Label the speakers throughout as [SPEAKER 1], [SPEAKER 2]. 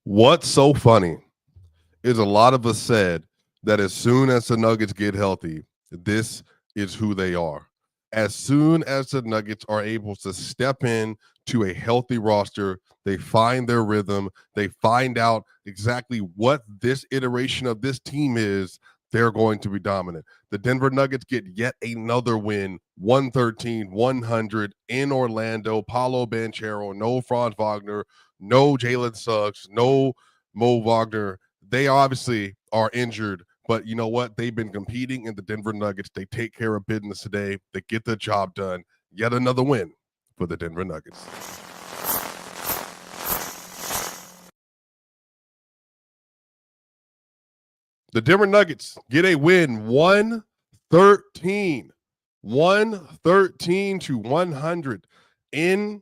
[SPEAKER 1] What's so funny is a lot of us said that as soon as the Nuggets get healthy, this is who they are. As soon as the Nuggets are able to step in to a healthy roster, they find their rhythm, they find out exactly what this iteration of this team is, they're going to be dominant. The Denver Nuggets get yet another win, 113-100 in Orlando. Paulo Banchero, no Franz Wagner, no Jalen Suggs, no Mo Wagner. They obviously are injured, but you know what? They've been competing in the Denver Nuggets. They take care of business today. They get the job done. Yet another win for the Denver Nuggets. The Denver Nuggets get a win 113, 113 to 100 in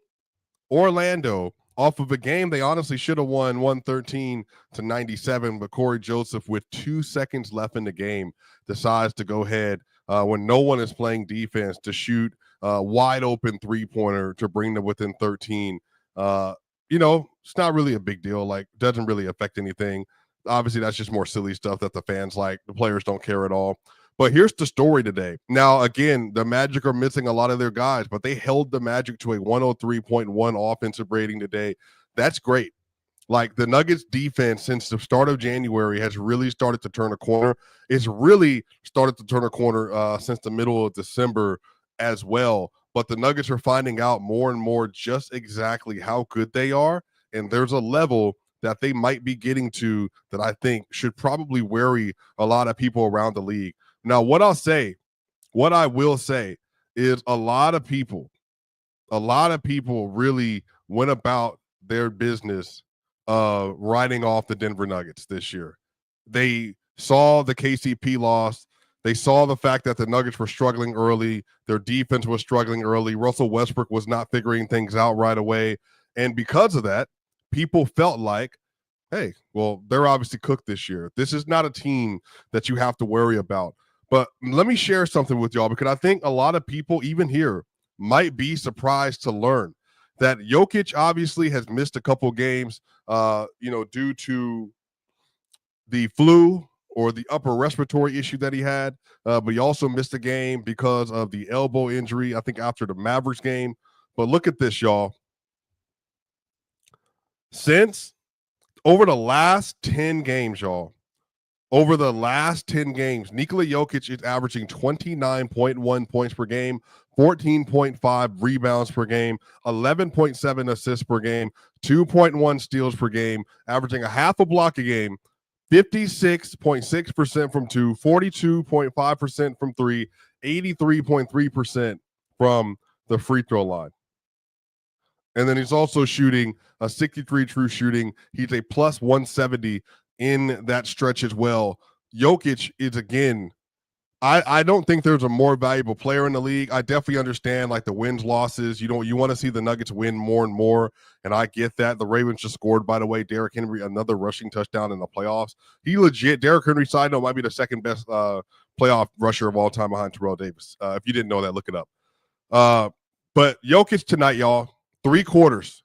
[SPEAKER 1] Orlando off of a game they honestly should have won 113 to 97, but Corey Joseph, with 2 seconds left in the game, decides to go ahead when no one is playing defense to shoot wide open three-pointer to bring them within 13. It's not really a big deal. Like, doesn't really affect anything. Obviously, that's just more silly stuff that the fans like. The players don't care at all. But here's the story today. Now, again, the Magic are missing a lot of their guys, but they held the Magic to a 103.1 offensive rating today. That's great. Like, the Nuggets defense since the start of January has really started to turn a corner. It's really started to turn a corner since the middle of December as well. But the Nuggets are finding out more and more just exactly how good they are. And there's a level that they might be getting to that I think should probably worry a lot of people around the league. Now, what I will say is a lot of people really went about their business writing off the Denver Nuggets this year. They saw the KCP loss. They saw the fact that the Nuggets were struggling early. Their defense was struggling early. Russell Westbrook was not figuring things out right away. And because of that, people felt like, hey, well, they're obviously cooked this year. This is not a team that you have to worry about. But let me share something with y'all, because I think a lot of people, even here, might be surprised to learn that Jokic obviously has missed a couple games, due to the flu or the upper respiratory issue that he had. But he also missed a game because of the elbow injury, I think, after the Mavericks game. But look at this, y'all. Since over the last 10 games, y'all, over the last 10 games, Nikola Jokic is averaging 29.1 points per game, 14.5 rebounds per game, 11.7 assists per game, 2.1 steals per game, averaging a half a block a game, 56.6% from two, 42.5% from three, 83.3% from the free throw line. And then he's also shooting a 63 true shooting. He's a plus 170 in that stretch as well. Jokic is, again, I don't think there's a more valuable player in the league. I definitely understand, like, the wins, losses. You want to see the Nuggets win more and more, and I get that. The Ravens just scored, by the way. Derrick Henry, another rushing touchdown in the playoffs. He legit, Derrick Henry, side note, might be the second best playoff rusher of all time behind Terrell Davis. If you didn't know that, look it up. But Jokic tonight, y'all, 3 quarters.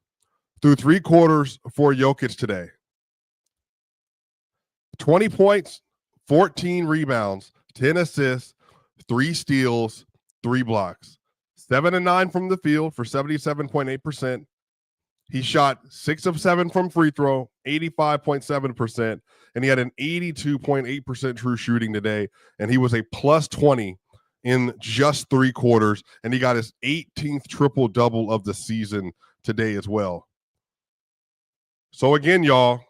[SPEAKER 1] Through 3 quarters for Jokic today. 20 points, 14 rebounds, 10 assists, 3 steals, 3 blocks. 7 and 9 from the field for 77.8%. He shot 6 of 7 from free throw, 85.7%, and he had an 82.8% true shooting today, and he was a plus 20 in just 3 quarters, and he got his 18th triple-double of the season today as well. So again, y'all,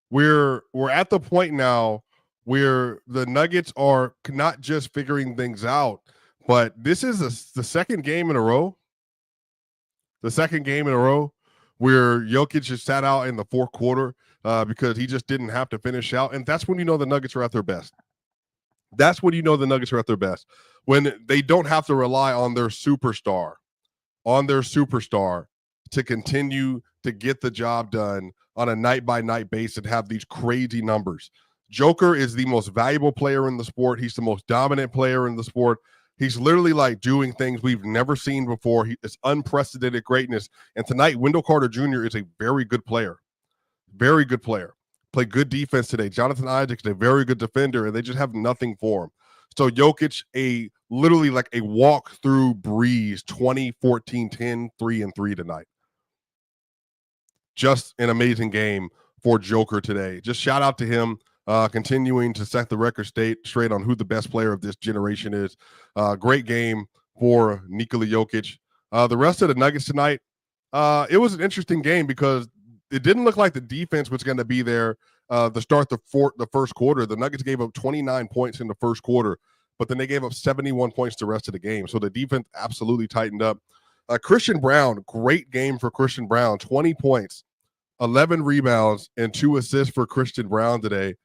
[SPEAKER 1] we're at the point now where the Nuggets are not just figuring things out, but this is the second game in a row. The second game in a row where Jokic just sat out in the fourth quarter because he just didn't have to finish out. And that's when you know the Nuggets are at their best. That's when you know the Nuggets are at their best. When they don't have to rely on their superstar to continue to get the job done on a night-by-night basis and have these crazy numbers. Joker is the most valuable player in the sport. He's the most dominant player in the sport. He's literally, like, doing things we've never seen before. It's unprecedented greatness. And tonight, Wendell Carter Jr. is a very good player. very good player. Played good defense today. Jonathan Isaac's a very good defender, and they just have nothing for him. So Jokic, literally like a walk-through breeze, 20, 14, 10, 3-3 tonight. Just an amazing game for Joker today. Just shout out to him, continuing to set the record straight on who the best player of this generation is. Great game for Nikola Jokic. The rest of the Nuggets tonight, it was an interesting game because it didn't look like the defense was going to be there to start the first quarter. The Nuggets gave up 29 points in the first quarter, but then they gave up 71 points the rest of the game. So the defense absolutely tightened up. Christian Brown, great game for Christian Brown, 20 points, 11 rebounds, and 2 assists for Christian Brown today.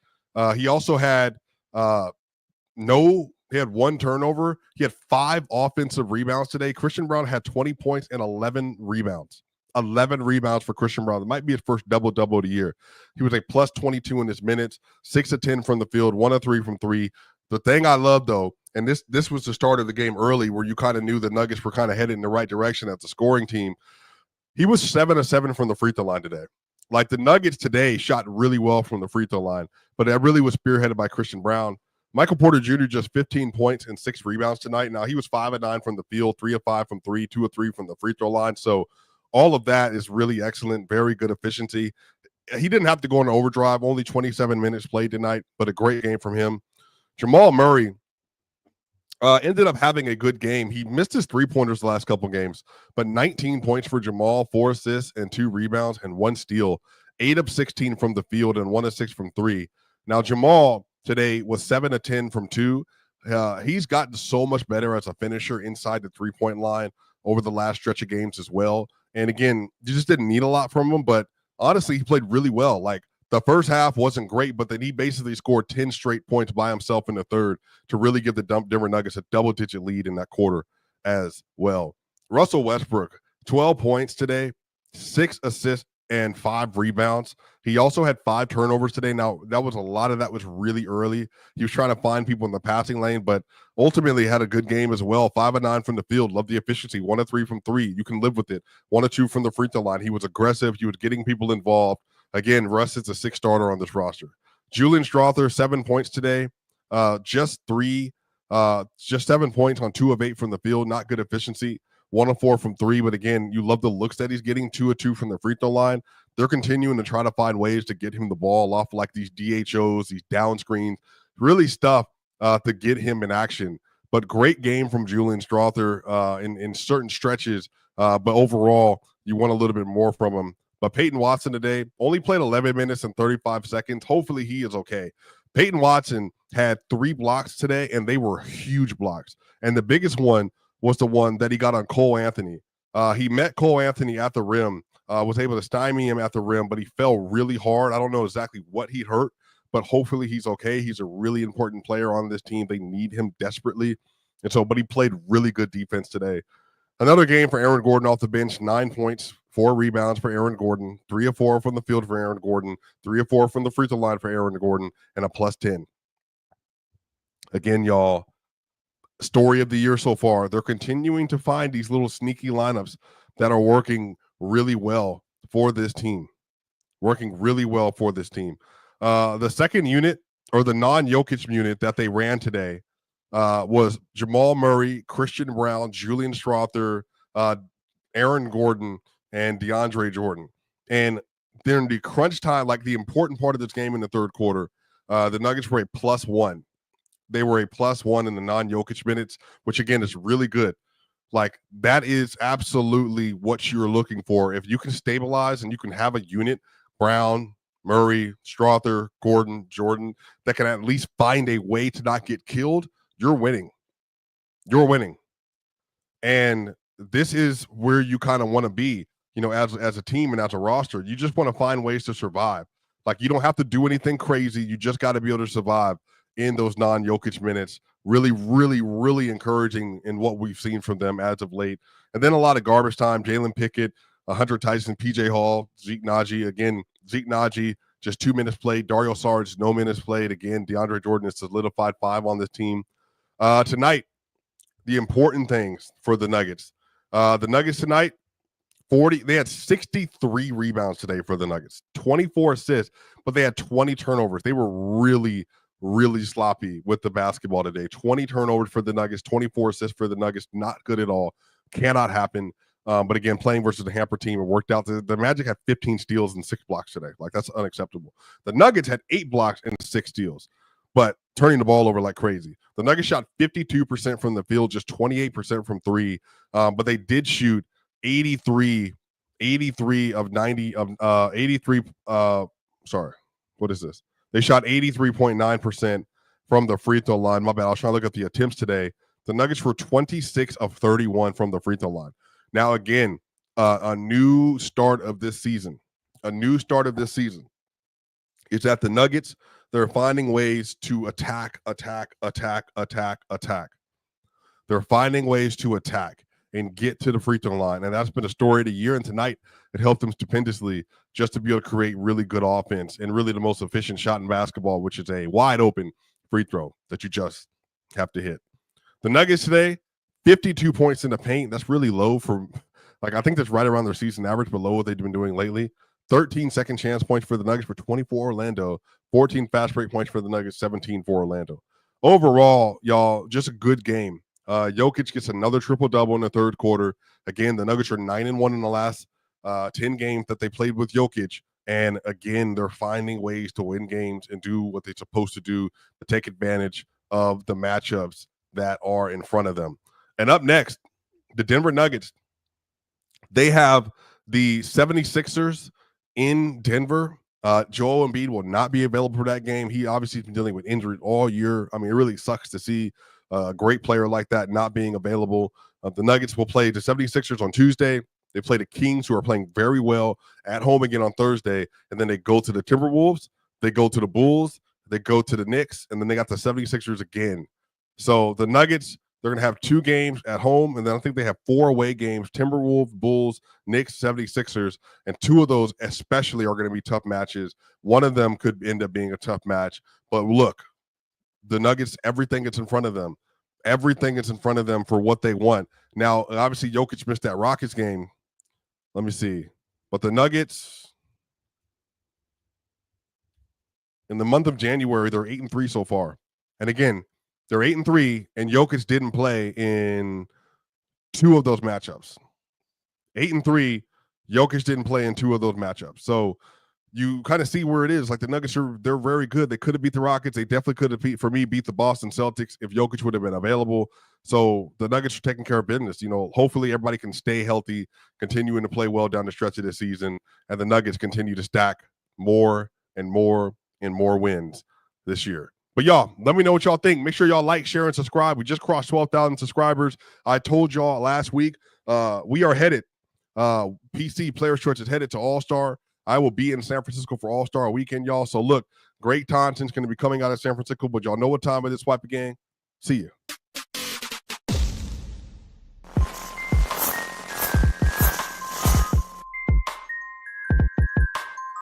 [SPEAKER 1] He also had he had 1 turnover. He had 5 offensive rebounds today. Christian Brown had 20 points and 11 rebounds. 11 rebounds for Christian Brown. It might be his first double-double of the year. He was a plus 22 in his minutes, 6 of 10 from the field, 1 of 3 from 3. The thing I love, though, and this was the start of the game early where you kind of knew the Nuggets were kind of headed in the right direction as a scoring team. He was 7 of 7 from the free throw line today. Like the Nuggets today shot really well from the free throw line, but that really was spearheaded by Christian Brown. Michael Porter Jr. just 15 points and 6 rebounds tonight. Now he was 5 of 9 from the field, 3 of 5 from 3, 2 of 3 from the free throw line. So all of that is really excellent, very good efficiency. He didn't have to go on overdrive, only 27 minutes played tonight, but a great game from him. Jamal Murray ended up having a good game. He missed his 3-pointers the last couple games, but 19 points for Jamal, 4 assists and 2 rebounds and 1 steal, 8 of 16 from the field and 1 of 6 from 3. Now Jamal today was 7 of 10 from 2. He's gotten so much better as a finisher inside the 3-point line over the last stretch of games as well. And again, you just didn't need a lot from him, but honestly, he played really well. Like the first half wasn't great, but then he basically scored 10 straight points by himself in the third to really give the Denver Nuggets a double-digit lead in that quarter as well. Russell Westbrook, 12 points today, 6 assists and 5 rebounds. He also had 5 turnovers today. Now, a lot of that was really early. He was trying to find people in the passing lane, but ultimately had a good game as well. 5 of 9 from the field. Love the efficiency. 1 of 3 from 3. You can live with it. 1 of 2 from the free throw line. He was aggressive. He was getting people involved. Again, Russ is a 6 starter on this roster. Julian Strawther, 7 points today. Just 7 points on 2 of 8 from the field. Not good efficiency. 1 of 4 from 3, but again, you love the looks that he's getting. 2 of 2 from the free throw line. They're continuing to try to find ways to get him the ball off like these DHOs, these down screens, really stuff to get him in action. But great game from Julian Strawther in certain stretches, but overall, you want a little bit more from him. But Peyton Watson today only played 11 minutes and 35 seconds. Hopefully he is okay. Peyton Watson had 3 blocks today, and they were huge blocks. And the biggest one was the one that he got on Cole Anthony. He met Cole Anthony at the rim, was able to stymie him at the rim, but he fell really hard. I don't know exactly what he hurt, but hopefully he's okay. He's a really important player on this team. They need him desperately. And so, but he played really good defense today. Another game for Aaron Gordon off the bench, 9 points, 4 rebounds for Aaron Gordon, 3 of 4 from the field for Aaron Gordon, 3 of 4 from the free throw line for Aaron Gordon, and a plus 10. Again, y'all, story of the year so far. They're continuing to find these little sneaky lineups that are working really well for this team. The second unit, or the non-Jokic unit that they ran today, was Jamal Murray, Christian Brown, Julian Strawther, Aaron Gordon, and DeAndre Jordan. And during the crunch time, like the important part of this game in the third quarter, the Nuggets were a +1. They were a +1 in the non-Jokic minutes, which again is really good. Like that is absolutely what you're looking for. If you can stabilize and you can have a unit, Brown, Murray, Strawther, Gordon, Jordan, that can at least find a way to not get killed, you're winning. You're winning. And this is where you kind of want to be, as a team and as a roster. You just want to find ways to survive. Like you don't have to do anything crazy. You just got to be able to survive in those non-Jokic minutes. Really, really, really encouraging in what we've seen from them as of late. And then a lot of garbage time. Jalen Pickett, Hunter Tyson, PJ Hall, Zeke Naji. Again, Zeke Naji, just 2 minutes played. Dario Saric, no minutes played. Again, DeAndre Jordan is solidified 5 on this team. Tonight, the important things for the Nuggets. The Nuggets tonight, They had 63 rebounds today for the Nuggets, 24 assists, but they had 20 turnovers. They were really, really sloppy with the basketball today. 20 turnovers for the Nuggets, 24 assists for the Nuggets. Not good at all. Cannot happen. But again, playing versus the Hamper team, it worked out. The Magic had 15 steals and 6 blocks today. Like, that's unacceptable. The Nuggets had 8 blocks and 6 steals, but turning the ball over like crazy. The Nuggets shot 52% from the field, just 28% from 3. But they did shoot 83 of 90 of 83. Sorry, what is this? They shot 83.9% from the free throw line. My bad. I was trying to look at the attempts today. The Nuggets were 26 of 31 from the free throw line. Now, again, a new start of this season. A new start of this season is that the Nuggets, they're finding ways to attack. They're finding ways to attack and get to the free throw line. And that's been a story of the year. And tonight, it helped them stupendously just to be able to create really good offense and really the most efficient shot in basketball, which is a wide open free throw that you just have to hit. The Nuggets today, 52 points in the paint. That's really low for, like, I think that's right around their season average, below what they've been doing lately. 13 second chance points for the Nuggets for 24 Orlando. 14 fast break points for the Nuggets, 17 for Orlando. Overall, y'all, just a good game. Jokic gets another triple-double in the third quarter. Again, the Nuggets are 9-1 in the last 10 games that they played with Jokic. And again, they're finding ways to win games and do what they're supposed to do to take advantage of the matchups that are in front of them. And up next, the Denver Nuggets, they have the 76ers in Denver. Joel Embiid will not be available for that game. He obviously has been dealing with injuries all year. I mean, it really sucks to see a great player like that not being available. The Nuggets will play the 76ers on Tuesday. They play the Kings, who are playing very well, at home again on Thursday. And then they go to the Timberwolves. They go to the Bulls. They go to the Knicks. And then they got the 76ers again. So the Nuggets, they're going to have 2 games at home, and then I think they have 4 away games: Timberwolves, Bulls, Knicks, 76ers, and 2 of those especially are going to be tough matches. One of them could end up being a tough match. But look, the Nuggets, everything is in front of them. Everything is in front of them for what they want. Now, obviously, Jokic missed that Rockets game. Let me see. But the Nuggets, in the month of January, they're 8-3 so far. And again, they're 8-3, and Jokic didn't play in 2 of those matchups. 8-3, Jokic didn't play in 2 of those matchups. So you kind of see where it is. Like, the Nuggets they're very good. They could have beat the Rockets. They definitely could have beat the Boston Celtics if Jokic would have been available. So the Nuggets are taking care of business. You know, hopefully everybody can stay healthy, continuing to play well down the stretch of this season, and the Nuggets continue to stack more and more and more wins this year. But y'all, let me know what y'all think. Make sure y'all like, share, and subscribe. We just crossed 12,000 subscribers. I told y'all last week we are headed. PC Players Choice is headed to All-Star. I will be in San Francisco for All-Star weekend, y'all. So look, Greg Thompson's going to be coming out of San Francisco, but y'all know what time it is, Swipa gang. See you.